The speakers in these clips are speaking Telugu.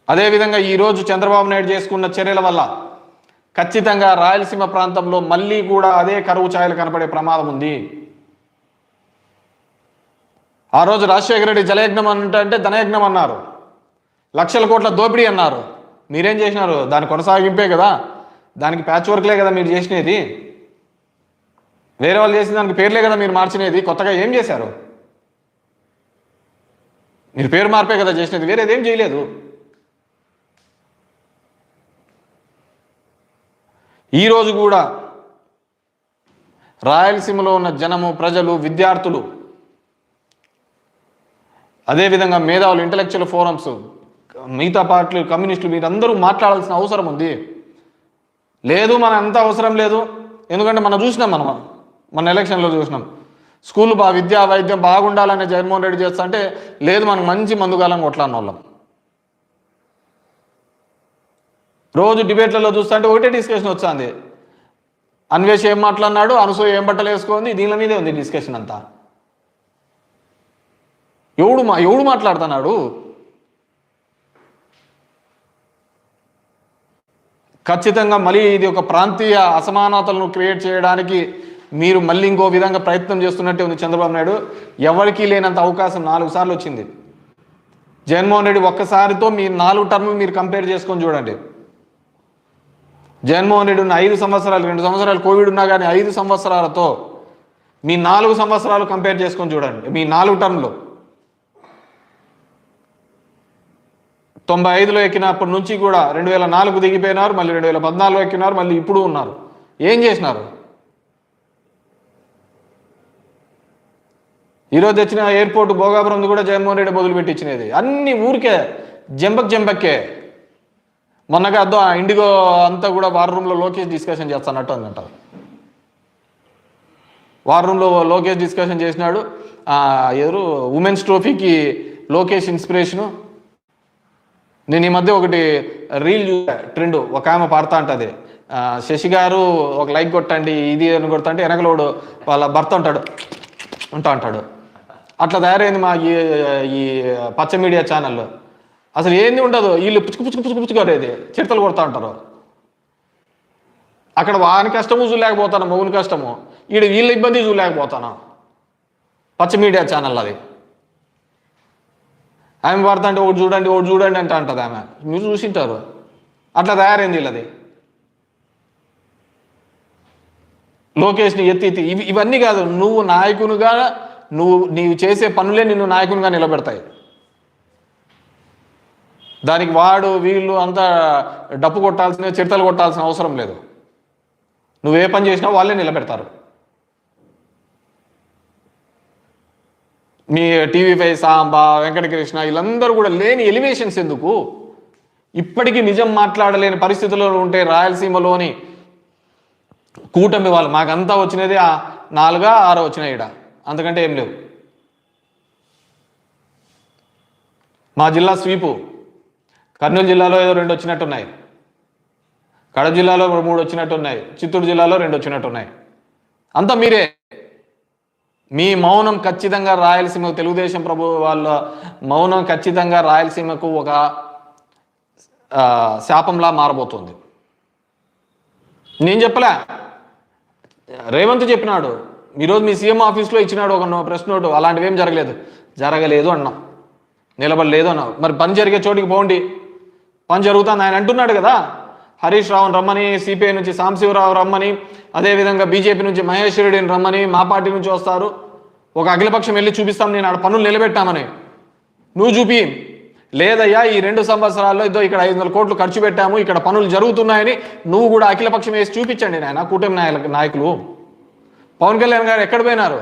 అదేవిధంగా ఈరోజు చంద్రబాబు నాయుడు చేసుకున్న చర్యల వల్ల ఖచ్చితంగా రాయలసీమ ప్రాంతంలో మళ్ళీ కూడా అదే కరువు ఛాయలు కనపడే ప్రమాదం ఉంది. ఆ రోజు రాజశేఖర రెడ్డి జలయజ్ఞం అంటే ధనయజ్ఞం అన్నారు, లక్షల కోట్ల దోపిడీ అన్నారు. మీరేం చేసినారు? దాని కొనసాగింపే కదా, దానికి ప్యాచ్ వర్క్లే కదా మీరు చేసినది. వేరే వాళ్ళు చేసిన దానికి పేర్లే కదా మీరు మార్చినది. కొత్తగా ఏం చేశారు? మీరు పేరు మార్పే కదా చేసినది, వేరేదేం చేయలేదు. ఈరోజు కూడా రాయలసీమలో ఉన్న జనము, ప్రజలు, విద్యార్థులు, అదేవిధంగా మేధావులు, ఇంటలెక్చువల్ ఫోరమ్స్, మిగతా పార్టీలు, కమ్యూనిస్టులు మీరందరూ మాట్లాడాల్సిన అవసరం ఉంది. లేదు మన అంత అవసరం లేదు, ఎందుకంటే మనం చూసినాం, మన ఎలక్షన్లో చూసినాం. స్కూల్ విద్యా వైద్యం బాగుండాలని జగన్మోహన్ రెడ్డి చేస్తా అంటే లేదు మనకు మంచి మందుగాలం కొట్లాడిన వాళ్ళం. రోజు డిబేట్లలో చూస్తా అంటే ఒకటే డిస్కషన్ వచ్చింది. అన్వేష్ ఏం మాట్లాడినాడు, అనసూయ ఏం బట్టలు వేసుకుంది, దీని మీదే ఉంది డిస్కషన్ అంతా. ఎవడు మాట్లాడుతున్నాడు? ఖచ్చితంగా మళ్ళీ ఇది ఒక ప్రాంతీయ అసమానతలను క్రియేట్ చేయడానికి మీరు మళ్ళీ ఇంకో విధంగా ప్రయత్నం చేస్తున్నట్టే ఉంది చంద్రబాబు నాయుడు. ఎవరికీ లేనంత అవకాశం 4 సార్లు వచ్చింది. జగన్మోహన్ రెడ్డి ఒక్కసారితో మీ 4 టర్ములు మీరు కంపేర్ చేసుకొని చూడండి. జగన్మోహన్ రెడ్డి ఉన్న 5 సంవత్సరాలు, 2 సంవత్సరాలు కోవిడ్ ఉన్నా కానీ 5 సంవత్సరాలతో మీ 4 సంవత్సరాలు కంపేర్ చేసుకొని చూడండి. మీ 4 టర్ములు 95లో ఎక్కినప్పటి నుంచి కూడా 2004 దిగిపోయినారు, మళ్ళీ 2014లో ఎక్కినారు, మళ్ళీ ఇప్పుడు ఉన్నారు. ఏం చేసినారు? ఈరోజు తెచ్చిన ఎయిర్పోర్ట్ భోగాపురం కూడా జగన్మోహన్ రెడ్డి మొదలుపెట్టి ఇచ్చినది. అన్ని ఊరికే జంబక్కే. మొన్నగా అద్దో ఇండిగో అంతా కూడా వార్ రూమ్లో లోకేష్ డిస్కషన్ చేస్తానట్టు అంటారు. వార్ రూమ్లో లోకేష్ డిస్కషన్ చేసినాడు. ఎవరు ఉమెన్స్ ట్రోఫీకి లోకేష్ ఇన్స్పిరేషను. నేను ఈ మధ్య ఒకటి రీల్ చూసా, ట్రెండ్. ఒక ఆమె పాడుతూ ఉంటుంది, శశి గారు ఒక లైక్ కొట్టండి ఇది అని కొడతా అంటే వెనకలోడు వాళ్ళ భర్త అంటాడు. అట్లా తయారైంది మా ఈ పచ్చ మీడియా ఛానల్లో. అసలు ఏంది ఉండదు, వీళ్ళు పుచ్చుకొరేది చిడతలు కొడతా ఉంటారు. అక్కడ వాని కష్టము చూడలేకపోతాను, మగుని కష్టము, వీళ్ళ ఇబ్బంది చూడలేకపోతాను. పచ్చ మీడియా ఛానల్ అది. ఆమె వాడుతా అంటే ఒకటి చూడండి అంటే అంటుంది ఆమె. మీరు చూసింటారు. అట్లా తయారైంది వీళ్ళది. లోకేష్ని ఎత్తి ఇవన్నీ కాదు, నువ్వు నాయకునిగా నీవు చేసే పనులే నిన్ను నాయకునిగా నిలబెడతాయి. దానికి వీళ్ళు అంతా డప్పు కొట్టాల్సిన, చిడతలు కొట్టాల్సిన అవసరం లేదు. నువ్వే పని చేసినా వాళ్ళే నిలబెడతారు. మీ టీవీ5 సాంబా, వెంకటకృష్ణ వీళ్ళందరూ కూడా లేని ఎలివేషన్స్ ఎందుకు? ఇప్పటికీ నిజం మాట్లాడలేని పరిస్థితుల్లో ఉంటే రాయలసీమలోని కూటమి వాళ్ళు మాకంతా వచ్చినది 4-6 వచ్చినాయి ఈడ, అంతకంటే ఏం లేవు. మా జిల్లా స్వీపు కర్నూలు జిల్లాలో ఏదో 2 వచ్చినట్టున్నాయి, కడప జిల్లాలో 3 వచ్చినట్టున్నాయి, చిత్తూరు జిల్లాలో 2 వచ్చినట్టున్నాయి. అంతా మీరే. మీ మౌనం ఖచ్చితంగా రాయలసీమకు, తెలుగుదేశం వాళ్ళ మౌనం ఖచ్చితంగా రాయలసీమకు ఒక శాపంలా మారబోతుంది. నేను చెప్పలే, రేవంత్ చెప్పినాడు. ఈరోజు మీ సీఎం ఆఫీస్లో ఇచ్చినాడు ఒక ప్రెస్ నోటు, అలాంటివి ఏం జరగలేదు అన్నాం, నిలబడలేదు అన్నావు. మరి పని జరిగే చోటికి పోండి, పని జరుగుతుంది ఆయన అంటున్నాడు కదా. హరీష్ రావుని రమ్మని, సిపిఐ నుంచి సాంబశివరావు రమ్మని, అదేవిధంగా బీజేపీ నుంచి మహేష్ రెడ్డిని రమ్మని, మా పార్టీ నుంచి వస్తారు. ఒక అఖిలపక్షం వెళ్ళి చూపిస్తాం, నేను ఆడ పనులు నిలబెట్టామని. నువ్వు చూపి, లేదయ్యా ఈ 2 సంవత్సరాల్లో ఇదో ఇక్కడ 500 కోట్లు ఖర్చు పెట్టాము, ఇక్కడ పనులు జరుగుతున్నాయని నువ్వు కూడా అఖిలపక్షం వేసి చూపించండి నాయన. కూటమి నాయకులు పవన్ కళ్యాణ్ గారు ఎక్కడ పోయినారు?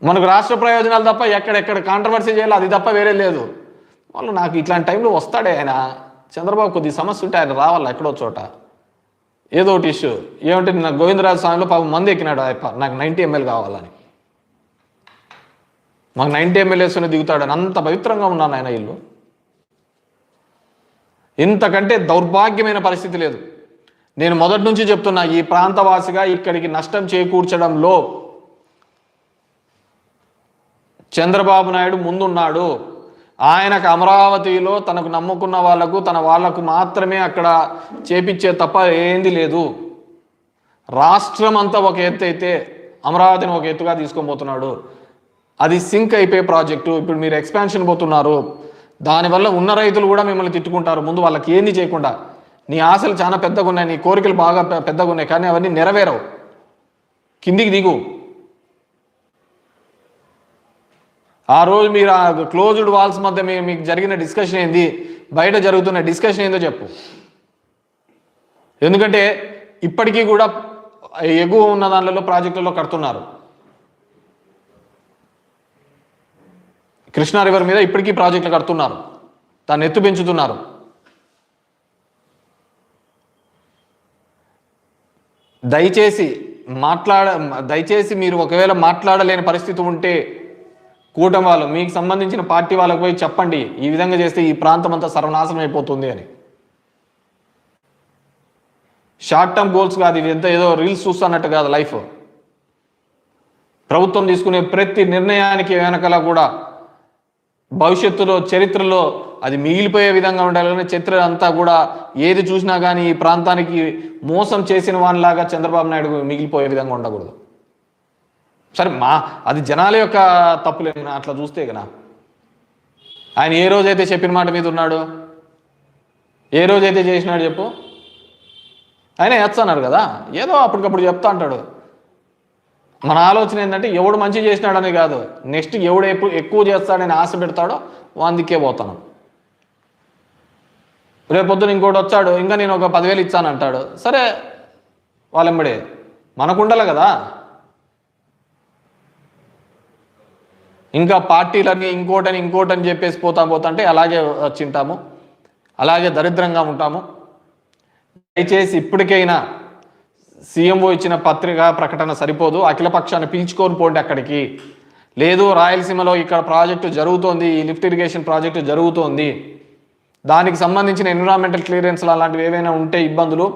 మనకు రాష్ట్ర ప్రయోజనాలు తప్ప ఎక్కడెక్కడ కాంట్రవర్సీ చేయాలి అది తప్ప వేరే లేదు. వాళ్ళు నాకు ఇట్లాంటి టైంలో వస్తాడే ఆయన. చంద్రబాబు కొద్ది సమస్య ఉంటే ఆయన రావాలా ఎక్కడో చోట, ఏదో ఒకటి ఇష్యూ. ఏమంటే నాకు గోవిందరాజు స్వామిలో పాపం మంది ఎక్కినాడు నాకు 90 ml కావాలని. మాకు 90 ml వేసుకుని దిగుతాడని అంత పవిత్రంగా ఉన్నాను ఆయన. ఇల్లు ఇంతకంటే దౌర్భాగ్యమైన పరిస్థితి లేదు. నేను మొదటి నుంచి చెప్తున్నా, ఈ ప్రాంతవాసిగా ఇక్కడికి నష్టం చేకూర్చడంలో చంద్రబాబు నాయుడు ముందున్నాడు. ఆయనకు అమరావతిలో తనకు నమ్ముకున్న వాళ్లకు మాత్రమే అక్కడ చేపించే తప్ప ఏంది లేదు. రాష్ట్రం అంతా ఒక ఎత్తు అయితే అమరావతిని ఒక ఎత్తుగా తీసుకొని పోతున్నాడు. అది సింక్ అయిపోయే ప్రాజెక్టు. ఇప్పుడు మీరు ఎక్స్పాన్షన్ పోతున్నారు, దానివల్ల ఉన్న రైతులు కూడా మిమ్మల్ని తిట్టుకుంటారు. ముందు వాళ్ళకి ఏంది చేయకుండా నీ ఆశలు చాలా పెద్దగా ఉన్నాయి, నీ కోరికలు బాగా పెద్దగా ఉన్నాయి, కానీ అవన్నీ నెరవేరవు. కిందికి దిగు. ఆ రోజు మీరు ఆ క్లోజ్డ్ వాల్స్ మధ్య మీకు జరిగిన డిస్కషన్ ఏంది, బయట జరుగుతున్న డిస్కషన్ ఏందో చెప్పు. ఎందుకంటే ఇప్పటికీ కూడా ఎగువ ఉన్న దానిలో ప్రాజెక్టులలో కడుతున్నారు. కృష్ణా రివర్ మీద ఇప్పటికీ ప్రాజెక్టులు కడుతున్నారు, దాన్ని ఎత్తు పెంచుతున్నారు. దయచేసి మీరు ఒకవేళ మాట్లాడలేని పరిస్థితి ఉంటే కూటమి వాళ్ళు మీకు సంబంధించిన పార్టీ వాళ్ళకు పోయి చెప్పండి, ఈ విధంగా చేస్తే ఈ ప్రాంతం అంతా సర్వనాశనం అయిపోతుంది అని. షార్ట్ టర్మ్ గోల్స్ కాదు ఇది, ఎంత ఏదో రీల్స్ చూస్తున్నట్టు కాదు లైఫ్. ప్రభుత్వం తీసుకునే ప్రతి నిర్ణయానికి వెనకాల కూడా భవిష్యత్తులో చరిత్రలో అది మిగిలిపోయే విధంగా ఉండాలి. కానీ చరిత్ర అంతా కూడా ఏది చూసినా కానీ ఈ ప్రాంతానికి మోసం చేసిన వానిలాగా చంద్రబాబు నాయుడు మిగిలిపోయే విధంగా ఉండకూడదు. సరే అది జనాల యొక్క తప్పులేనా అట్లా చూస్తే కదా. ఆయన ఏ రోజైతే చెప్పిన మాట మీద ఉన్నాడు, ఏ రోజైతే చేసినాడు చెప్పు. ఆయన ఎచ్చన్నారు కదా, ఏదో అప్పటికప్పుడు చెప్తా అంటాడు. మన ఆలోచన ఏంటంటే ఎవడు మంచి చేసినాడని కాదు, నెక్స్ట్ ఎవడు ఎక్కువ చేస్తాడని ఆశ పెడతాడో అందుకే పోతాను. రేపొద్దున ఇంకోటి వచ్చాడు, ఇంకా నేను ఒక 10,000 ఇచ్చానంటాడు. సరే వాళ్ళెంబడే మనకుండాలి కదా. ఇంకా పార్టీలని ఇంకోటని చెప్పేసి పోతా అలాగే వచ్చింటాము, అలాగే దరిద్రంగా ఉంటాము. దయచేసి ఇప్పటికైనా సీఎంఓ ఇచ్చిన పత్రికా ప్రకటన సరిపోదు, అఖిలపక్షాన్ని పిలుచుకొని పోండి అక్కడికి. లేదు రాయలసీమలో ఇక్కడ ప్రాజెక్టు జరుగుతోంది, ఈ లిఫ్ట్ ఇరిగేషన్ ప్రాజెక్టు జరుగుతోంది, దానికి సంబంధించిన ఎన్విరాన్మెంటల్ క్లియరెన్స్లు అలాంటివి ఏవైనా ఉంటే ఇబ్బందులు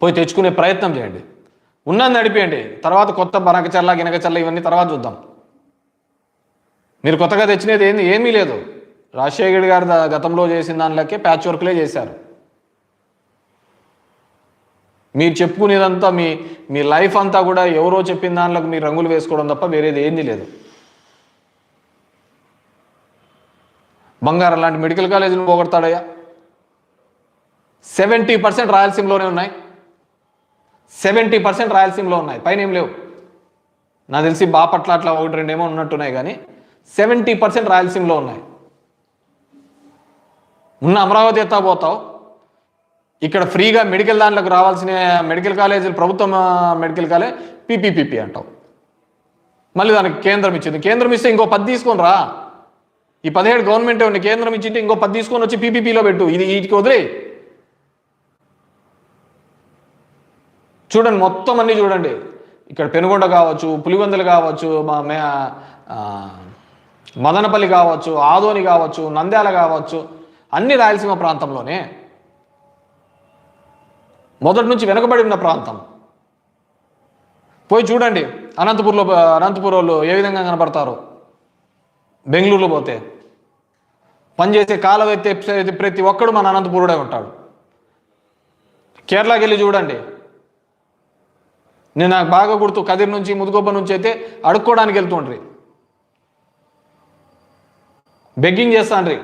పోయి తెచ్చుకునే ప్రయత్నం చేయండి. ఉన్నది నడిపేయండి, తర్వాత కొత్త బనకచర్ల గినకచర్ల ఇవన్నీ తర్వాత చూద్దాం. మీరు కొత్తగా తెచ్చినది ఏమీ లేదు. రాజశేఖర్ గారు గతంలో చేసిన దానిలోకే ప్యాచ్ వర్క్లే చేశారు. మీరు చెప్పుకునేదంతా మీ లైఫ్ అంతా కూడా ఎవరో చెప్పిన దానిలోకి మీరు రంగులు వేసుకోవడం తప్ప వేరేది ఏంది లేదు. బంగారం లాంటి మెడికల్ కాలేజీలు పోగొడతాడయ్యా. 70% రాయలసీమలోనే ఉన్నాయి, 70% రాయలసీమలో ఉన్నాయి, పైన ఏం లేవు. నాకు తెలిసి బాపట్ల అట్లా 1-2 ఏమో ఉన్నట్టున్నాయి, కానీ 70% రాయలసీమలో ఉన్నాయి. ఉన్న అమరావతి ఎత్తా పోతావు, ఇక్కడ ఫ్రీగా మెడికల్ దాంట్లోకి రావాల్సిన మెడికల్ కాలేజీలు ప్రభుత్వం మెడికల్ కాలేజ్ పీపీపీపీ అంటావు. మళ్ళీ దానికి కేంద్రం ఇచ్చింది, కేంద్రం ఇస్తే ఇంకో 10 తీసుకొని రా. ఈ 17 గవర్నమెంట్ ఉంది, కేంద్రం ఇచ్చింటే ఇంకో 10 తీసుకొని వచ్చి పీపీపీలో పెట్టు. వీటికి వదిలే చూడండి, మొత్తం అన్నీ చూడండి. ఇక్కడ పెనుగొండ కావచ్చు, పులివెందులు కావచ్చు, మదనపల్లి కావచ్చు, ఆదోని కావచ్చు, నంద్యాల కావచ్చు, అన్ని రాయలసీమ ప్రాంతంలోనే మొదటి నుంచి వెనుకబడి ఉన్న ప్రాంతం. పోయి చూడండి అనంతపూర్ వాళ్ళు ఏ విధంగా కనపడతారు. బెంగళూరులో పోతే పనిచేసే కాలం ఎత్తే ప్రతి ఒక్కడు మన అనంతపూరుడే ఉంటాడు. కేరళకి వెళ్ళి చూడండి, నేను నాకు బాగా గుర్తు, కదిరి నుంచి ముదుగొబ్బ నుంచి అయితే అడుక్కోవడానికి వెళ్తుండ్రి, బెగ్గింగ్ చేస్తాండ్రి.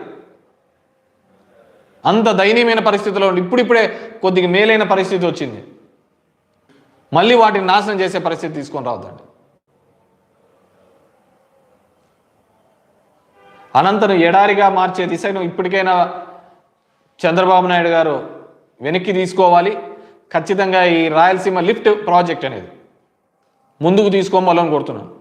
అంత దయనీయమైన పరిస్థితిలో ఉండి ఇప్పుడిప్పుడే కొద్దిగా మేలైన పరిస్థితి వచ్చింది. మళ్ళీ వాటిని నాశనం చేసే పరిస్థితి తీసుకొని రావద్దండి. అనంతను ఎడారిగా మార్చే దిశను ఇప్పటికైనా చంద్రబాబు నాయుడు గారు వెనక్కి తీసుకోవాలి. ఖచ్చితంగా ఈ రాయలసీమ లిఫ్ట్ ప్రాజెక్ట్ అనేది ముందుకు తీసుకోవాలని కోరుతున్నాను.